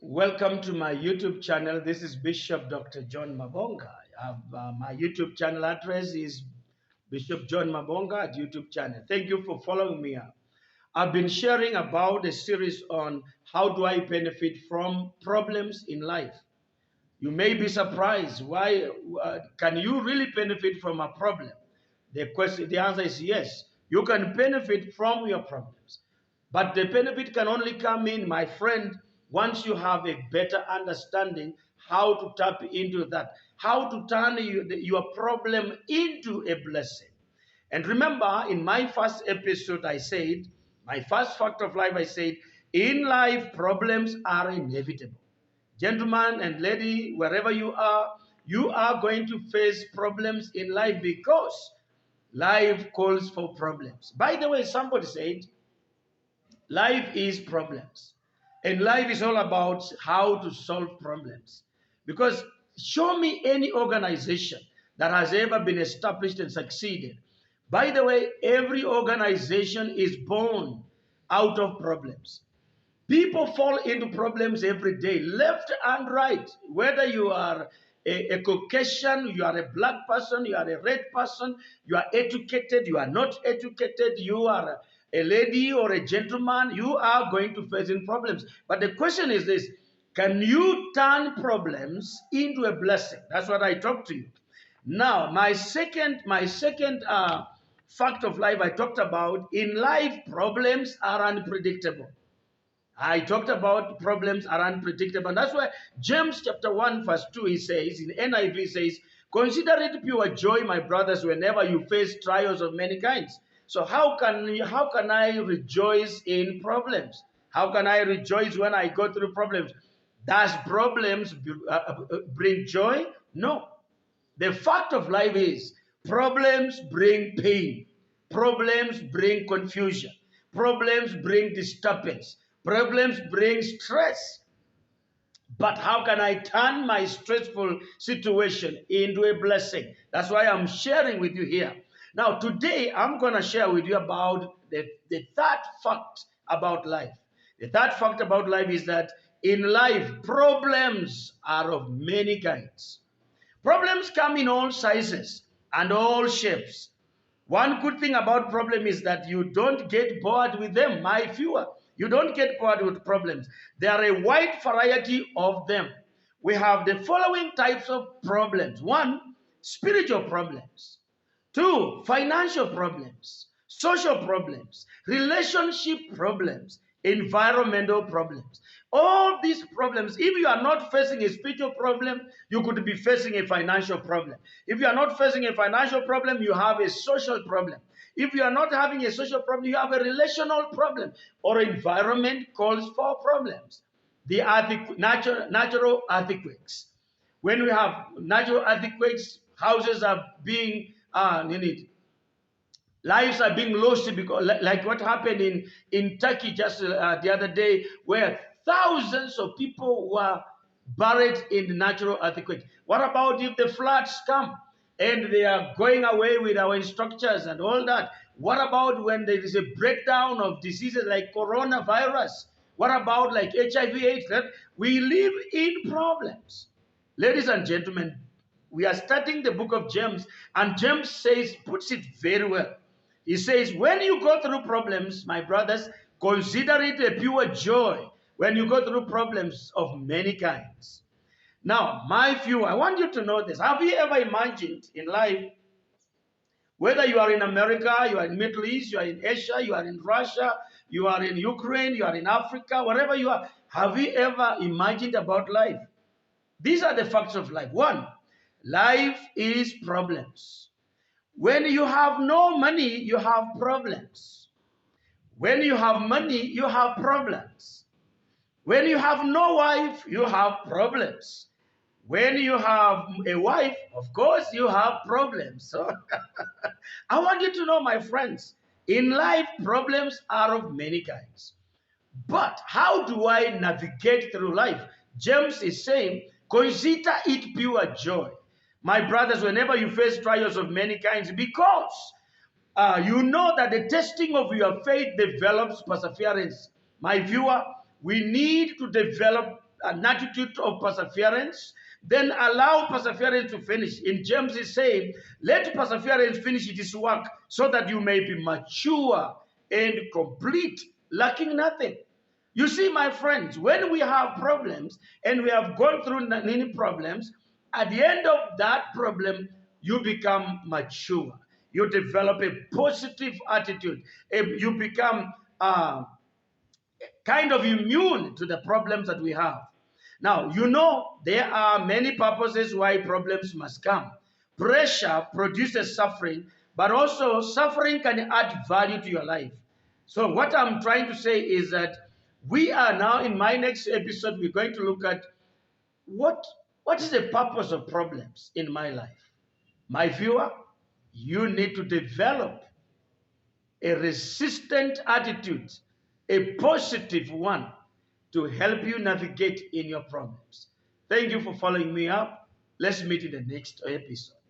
Welcome to my YouTube channel. This is Bishop Dr. John Mabonga. My YouTube channel address is Bishop John Mabonga at YouTube channel. Thank you for following me up. I've been sharing about a series on how do I benefit from problems in life. You may be surprised. Why can you really benefit from a problem? The answer is yes. You can benefit from your problems. But the benefit can only come in, my friend, once you have a better understanding how to tap into that, how to turn your problem into a blessing. And remember, in my first episode, I said, my first fact of life, I said, in life, problems are inevitable. Gentlemen and lady, wherever you are going to face problems in life because life calls for problems. By the way, somebody said, life is problems. And life is all about how to solve problems. Because show me any organization that has ever been established and succeeded. By the way, every organization is born out of problems. People fall into problems every day, left and right. Whether you are a Caucasian, you are a black person, you are a red person, you are educated, you are not educated, you are a lady or a gentleman, you are going to face in problems. But the question is this: can you turn problems into a blessing? That's what I talk to you. Now, my second fact of life I talked about: in life, problems are unpredictable. I talked about problems are unpredictable. And that's why James chapter 1 verse 2, he says, in NIV says, consider it pure joy, my brothers, whenever you face trials of many kinds. So how can I rejoice in problems? How can I rejoice when I go through problems? Does problems bring joy? No. The fact of life is problems bring pain. Problems bring confusion. Problems bring disturbance. Problems bring stress. But how can I turn my stressful situation into a blessing? That's why I'm sharing with you here. Now, today, I'm going to share with you about the third fact about life. The third fact about life is that in life, problems are of many kinds. Problems come in all sizes and all shapes. One good thing about problem is that you don't get bored with them, my viewer. You don't get bored with problems. There are a wide variety of them. We have the following types of problems. One, spiritual problems. Two, financial problems, social problems, relationship problems, environmental problems. All these problems, if you are not facing a spiritual problem, you could be facing a financial problem. If you are not facing a financial problem, you have a social problem. If you are not having a social problem, you have a relational problem, or environment calls for problems. The natural earthquakes. When we have natural earthquakes, houses are being lives are being lost because, like what happened in Turkey just the other day, where thousands of people were buried in the natural earthquake. What about if the floods come and they are going away with our structures and all that? What about when there is a breakdown of diseases like coronavirus? What about like HIV/AIDS? We live in problems. Ladies and gentlemen, we are studying the book of James, and James puts it very well. He says, when you go through problems, my brothers, consider it a pure joy when you go through problems of many kinds. Now, my view, I want you to know this. Have you ever imagined in life, whether you are in America, you are in Middle East, you are in Asia, you are in Russia, you are in Ukraine, you are in Africa, wherever you are, have you ever imagined about life? These are the facts of life. One, life is problems. When you have no money, you have problems. When you have money, you have problems. When you have no wife, you have problems. When you have a wife, of course, you have problems. So I want you to know, my friends, in life, problems are of many kinds. But how do I navigate through life? James is saying, consider it pure joy, my brothers, whenever you face trials of many kinds, because you know that the testing of your faith develops perseverance. My viewer, we need to develop an attitude of perseverance, then allow perseverance to finish. In James is saying, let perseverance finish its work so that you may be mature and complete, lacking nothing. You see, my friends, when we have problems and we have gone through many problems, at the end of that problem, you become mature. You develop a positive attitude. You become kind of immune to the problems that we have. Now, you know, there are many purposes why problems must come. Pressure produces suffering, but also suffering can add value to your life. So what I'm trying to say is that we are now, in my next episode, we're going to look at what is the purpose of problems in my life. My viewer, you need to develop a resistant attitude, a positive one, to help you navigate in your problems. Thank you for following me up. Let's meet in the next episode.